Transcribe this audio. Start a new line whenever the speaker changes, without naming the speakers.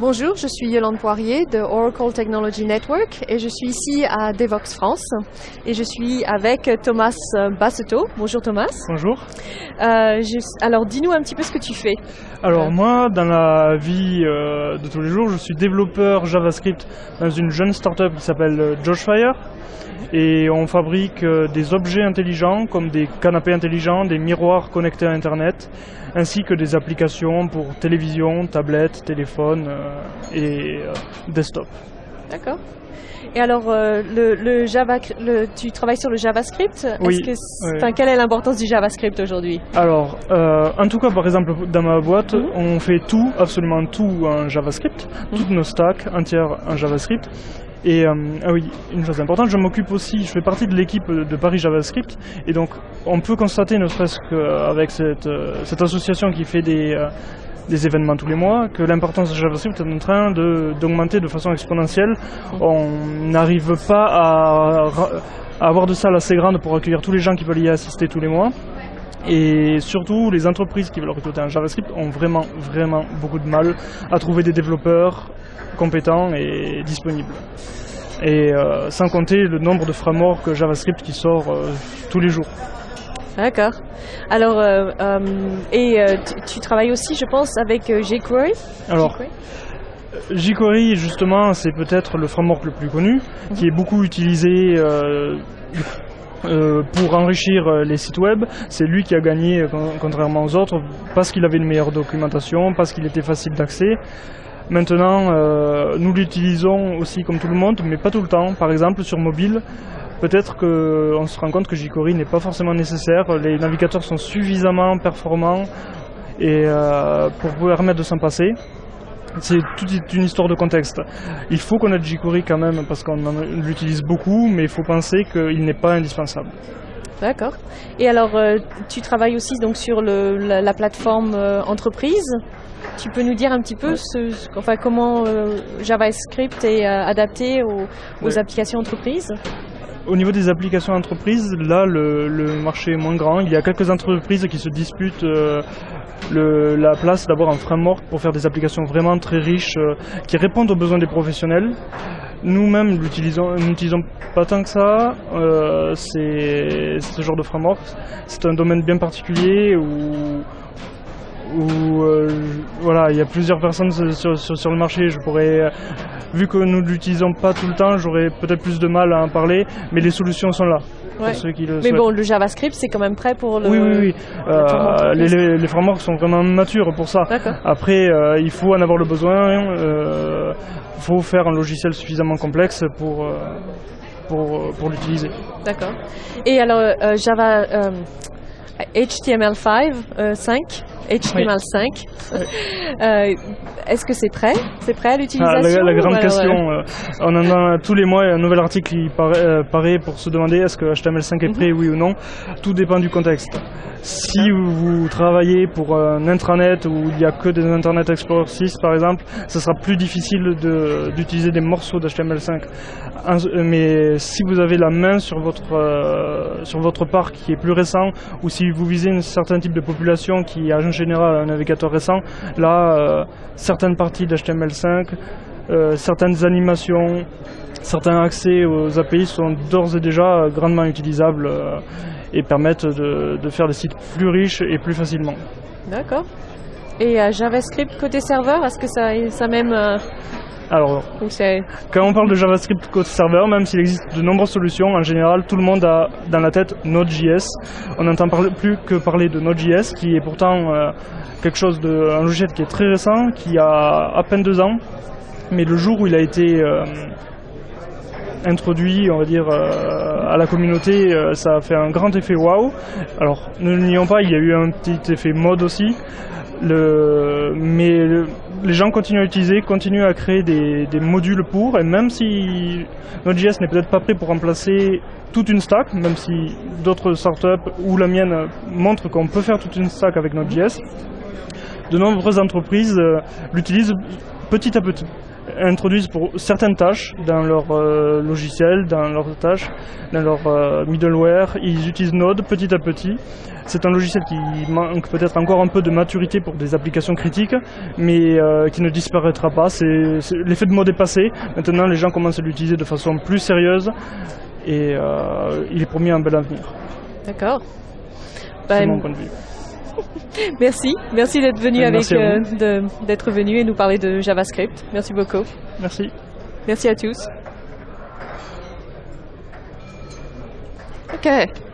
Bonjour, je suis Yolande Poirier de Oracle Technology Network et je suis ici à Devoxx France et je suis avec Thomas Bassetto. Bonjour Thomas.
Bonjour.
Alors dis-nous un petit peu ce que tu fais.
Alors moi, dans la vie de tous les jours, je suis développeur JavaScript dans une jeune startup qui s'appelle Joshfire et on fabrique des objets intelligents comme des canapés intelligents, des miroirs connectés à Internet, ainsi que des applications pour télévision, tablette, téléphone et desktop.
D'accord. Et alors, tu travailles sur le JavaScript.
Oui.
Quelle est l'importance du JavaScript aujourd'hui?
Alors, en tout cas, par exemple, dans ma boîte, on fait tout, absolument tout en JavaScript, toutes nos stacks entières en JavaScript. Et oui, une chose importante, je fais partie de l'équipe de Paris JavaScript, et donc on peut constater, ne serait-ce qu'avec cette association qui fait des événements tous les mois, que l'importance de JavaScript est en train d'augmenter de façon exponentielle. On n'arrive pas à avoir de salles assez grandes pour accueillir tous les gens qui veulent y assister tous les mois. Et surtout, les entreprises qui veulent recruter un JavaScript ont vraiment beaucoup de mal à trouver des développeurs compétents et disponibles. Et sans compter le nombre de frameworks JavaScript qui sort tous les jours.
D'accord. Alors, tu travailles aussi, je pense, avec jQuery.
Alors, jQuery, justement, c'est peut-être le framework le plus connu, qui est beaucoup utilisé pour enrichir les sites web. C'est lui qui a gagné, contrairement aux autres, parce qu'il avait une meilleure documentation, parce qu'il était facile d'accès. Maintenant, nous l'utilisons aussi comme tout le monde, mais pas tout le temps. Par exemple, sur mobile, peut-être qu'on se rend compte que jQuery n'est pas forcément nécessaire. Les navigateurs sont suffisamment performants et pour permettre de s'en passer. C'est toute une histoire de contexte. Il faut connaître jQuery quand même parce qu'on l'utilise beaucoup, mais il faut penser qu'il n'est pas indispensable.
D'accord. Et alors, tu travailles aussi donc sur la plateforme entreprise. Tu peux nous dire un petit peu comment JavaScript est adapté aux applications entreprises?
Au niveau des applications entreprises, là, le marché est moins grand. Il y a quelques entreprises qui se disputent la place d'avoir un framework pour faire des applications vraiment très riches qui répondent aux besoins des professionnels. Nous-mêmes, nous n'utilisons pas tant que ça. C'est ce genre de framework. C'est un domaine bien particulier où il y a plusieurs personnes sur le marché. Vu que nous ne l'utilisons pas tout le temps, j'aurais peut-être plus de mal à en parler, mais les solutions sont là.
Ouais.
Pour ceux qui le
mais
souhaitent.
bon, le JavaScript, c'est quand même prêt pour le...
Oui. Les frameworks sont vraiment matures pour ça.
D'accord.
Après, il faut en avoir le besoin. Il faut faire un logiciel suffisamment complexe pour l'utiliser.
D'accord. Et alors, HTML5, HTML5.
Oui.
Est-ce que c'est prêt? C'est prêt à l'utilisation?
La grande question. On en a tous les mois un nouvel article qui paraît pour se demander est-ce que HTML5 est prêt, oui ou non. Tout dépend du contexte. Si vous travaillez pour un intranet où il n'y a que des Internet Explorer 6 par exemple, ce sera plus difficile d'utiliser des morceaux d'HTML5. Mais si vous avez la main sur votre parc qui est plus récent, ou si vous visez un certain type de population qui a en général un navigateur récent, là, certaines parties d'HTML5, certaines animations, certains accès aux API sont d'ores et déjà grandement utilisables et permettent de faire des sites plus riches et plus facilement. D'accord.
Et JavaScript côté serveur, est-ce que ça même...
Alors, quand on parle de JavaScript côté serveur, même s'il existe de nombreuses solutions, en général, tout le monde a dans la tête Node.js. On n'entend plus que parler de Node.js, qui est pourtant un logiciel qui est très récent, qui a à peine 2 ans. Mais le jour où il a été introduit, on va dire, à la communauté, ça a fait un grand effet waouh. Alors, ne le nions pas, il y a eu un petit effet mode aussi. Les gens continuent à utiliser, continuent à créer des modules et même si Node.js n'est peut-être pas prêt pour remplacer toute une stack, même si d'autres startups ou la mienne montrent qu'on peut faire toute une stack avec Node.js, de nombreuses entreprises l'utilisent petit à petit. introduisent pour certaines tâches dans leur logiciel, dans leurs tâches, dans leur middleware. Ils utilisent Node petit à petit. C'est un logiciel qui manque peut-être encore un peu de maturité pour des applications critiques, mais qui ne disparaîtra pas. L'effet de mode est passé. Maintenant, les gens commencent à l'utiliser de façon plus sérieuse et il est promis un bel avenir.
D'accord.
C'est mon point de vue.
Merci d'être venu d'être venu et nous parler de JavaScript. Merci beaucoup.
Merci.
Merci à tous. Ok.